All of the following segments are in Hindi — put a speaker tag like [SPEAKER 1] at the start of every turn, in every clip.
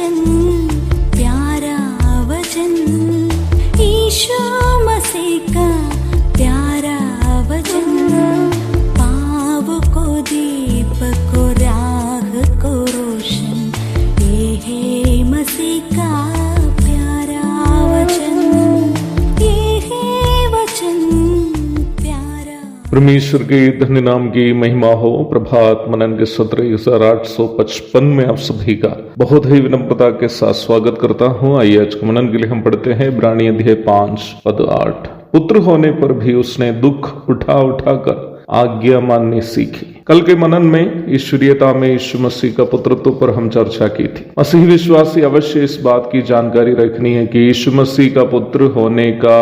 [SPEAKER 1] वचन, प्यारा वचन, यीशु मसीह का प्यारा वचन, पाव को दीप को राह को रोशन, ये है मसीह का प्यारा वचन, ये है वचन प्यारा।
[SPEAKER 2] परमेश्वर के धन्य नाम की महिमा हो। प्रभात मनन के सत्र 1855 में आप सभी का बहुत ही विनम्रता के साथ स्वागत करता हूँ। आइए आज के मनन के लिए हम पढ़ते हैं इब्रानी अध्याय 5 पद 8। पुत्र होने पर भी उसने दुख उठा कर आज्ञा माननी सीखी। कल के मनन में ईश्वरीयता में यीशु मसीह का पुत्रत्व पर हम चर्चा की थी। मसीह विश्वासी अवश्य इस बात की जानकारी रखनी है कि यीशु मसीह का पुत्र होने का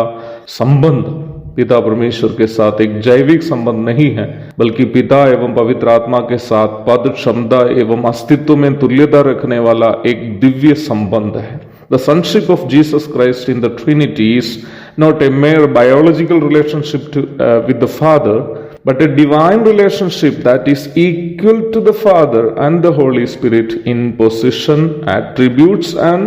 [SPEAKER 2] संबंध पिता परमेश्वर के साथ एक जैविक संबंध नहीं है, बल्कि पिता एवं पवित्र आत्मा के साथ पद, क्षमता एवं अस्तित्व में तुल्यता रखने वाला एक दिव्य संबंध है। The sonship of Jesus Christ in the Trinity is not a mere biological relationship with the Father, but a divine relationship that is equal to the Father and the Holy Spirit in position, attributes and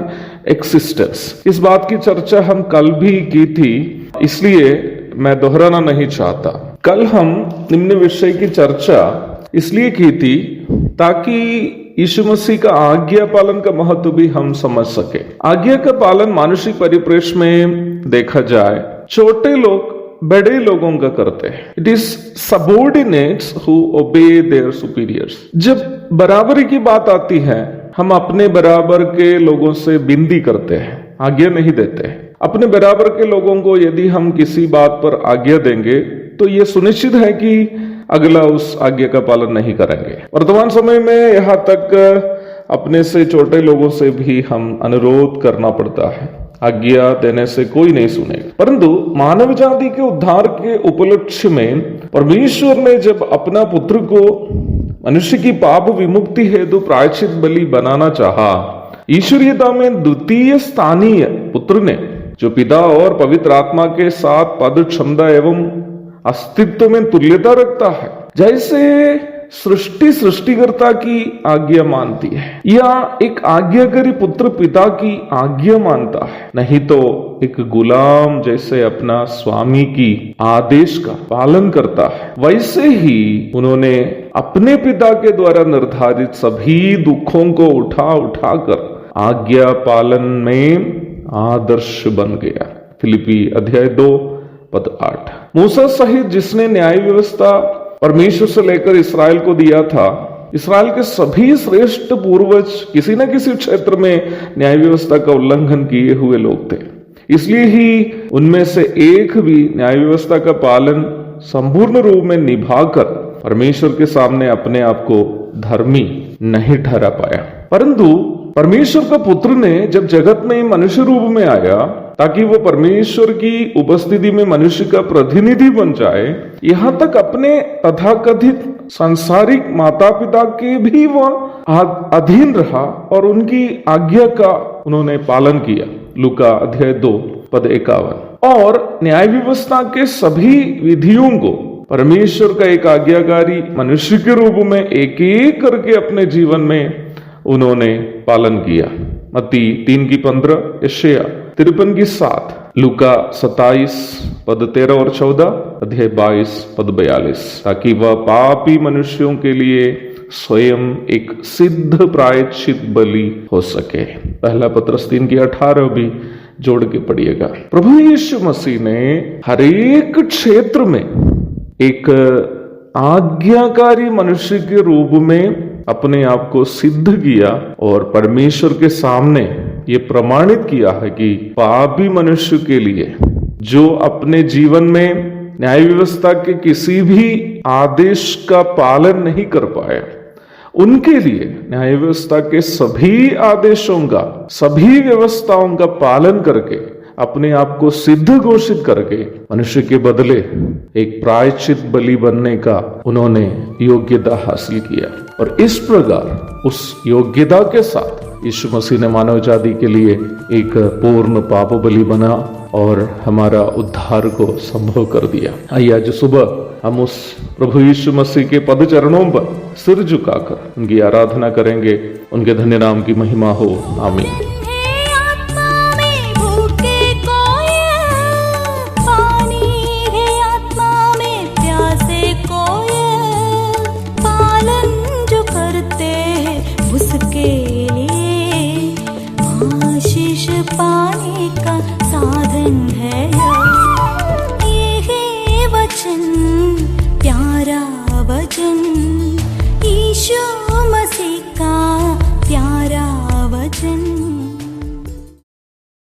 [SPEAKER 2] existence. इस बात की चर्चा हम कल भी की थी, इसलिए मैं दोहराना नहीं चाहता। कल हम निम्न विषय की चर्चा इसलिए की थी ताकि यीशु मसीह का आज्ञा पालन का महत्व भी हम समझ सके। आज्ञा का पालन मानसिक परिप्रेक्ष्य में देखा जाए, छोटे लोग बड़े लोगों का करते हैं। इट इज सबऑर्डिनेट्स हु ओबे देयर सुपीरियर्स। जब बराबरी की बात आती है, हम अपने बराबर के लोगों से विनती करते हैं, आज्ञा नहीं देते। अपने बराबर के लोगों को यदि हम किसी बात पर आज्ञा देंगे तो यह सुनिश्चित है कि अगला उस आज्ञा का पालन नहीं करेंगे। वर्तमान समय में यहाँ तक अपने से छोटे लोगों से भी हम अनुरोध करना पड़ता है, आज्ञा देने से कोई नहीं सुनेगा। परंतु मानव जाति के उद्धार के उपलक्ष्य में परमेश्वर ने जब अपना पुत्र को मनुष्य की पाप विमुक्ति हेतु प्रायश्चित बलि बनाना चाहा, ईश्वरीयता में द्वितीय स्थानीय पुत्र ने, जो पिता और पवित्र आत्मा के साथ पद, क्षमता एवं अस्तित्व में तुल्यता रखता है, जैसे सृष्टिकर्ता की आज्ञा मानती है, या एक आज्ञाकारी पुत्र पिता की आज्ञा मानता है, नहीं तो एक गुलाम जैसे अपना स्वामी की आदेश का पालन करता है, वैसे ही उन्होंने अपने पिता के द्वारा निर्धारित सभी दुखों को उठा कर आज्ञा पालन में आदर्श बन गया। फिलिपी अध्याय 2 पद 8। मूसा सहित जिसने न्याय व्यवस्था परमेश्वर से लेकर इस्राएल को दिया था, इस्राएल के सभी श्रेष्ठ पूर्वज किसी न किसी क्षेत्र में न्याय व्यवस्था का उल्लंघन किए हुए लोग थे। इसलिए ही उनमें से एक भी न्याय व्यवस्था का पालन संपूर्ण रूप में निभाकर परमेश्वर के सामने अपने आप को धर्मी नहीं ठहरा पाया। परंतु परमेश्वर का पुत्र ने जब जगत में मनुष्य रूप में आया ताकि वो परमेश्वर की उपस्थिति में मनुष्य का प्रतिनिधि बन जाए, यहाँ तक अपने तथाकथित सांसारिक माता पिता के भी वह अधीन रहा और उनकी आज्ञा का उन्होंने पालन किया। लूका अध्याय 2 पद 51। और न्याय व्यवस्था के सभी विधियों को परमेश्वर का एक आज्ञाकारी मनुष्य के रूप में एक एक करके अपने जीवन में उन्होंने पालन किया। मत्ती 3:15, यशायाह 53:7, लूका 27 पद 13 और 14, अध्याय 22 पद 42, ताकि वह पापी मनुष्यों के लिए स्वयं एक सिद्ध प्रायश्चित बलि हो सके। पहला पत्रस 3:18 भी जोड़ के पढ़िएगा। प्रभु यीशु मसीह ने हर एक क्षेत्र में एक आज्ञाकारी मनुष्य के रूप में अपने आप को सिद्ध किया और परमेश्वर के सामने ये प्रमाणित किया है कि पापी मनुष्य के लिए जो अपने जीवन में न्याय व्यवस्था के किसी भी आदेश का पालन नहीं कर पाए, उनके लिए न्याय व्यवस्था के सभी आदेशों का, सभी व्यवस्थाओं का पालन करके अपने आप को सिद्ध घोषित करके मनुष्य के बदले एक प्रायश्चित बलि बनने का उन्होंने योग्यता हासिल किया। और इस प्रकार उस योग्यता के साथ यीशु मसीह ने मानव जाति के लिए एक पूर्ण पाप बलि बना और हमारा उद्धार को संभव कर दिया। आइए आज सुबह हम उस प्रभु यीशु मसीह के पद चरणों पर सिर झुकाकर उनकी आराधना करेंगे। उनके धन्य नाम की महिमा हो। आमीन।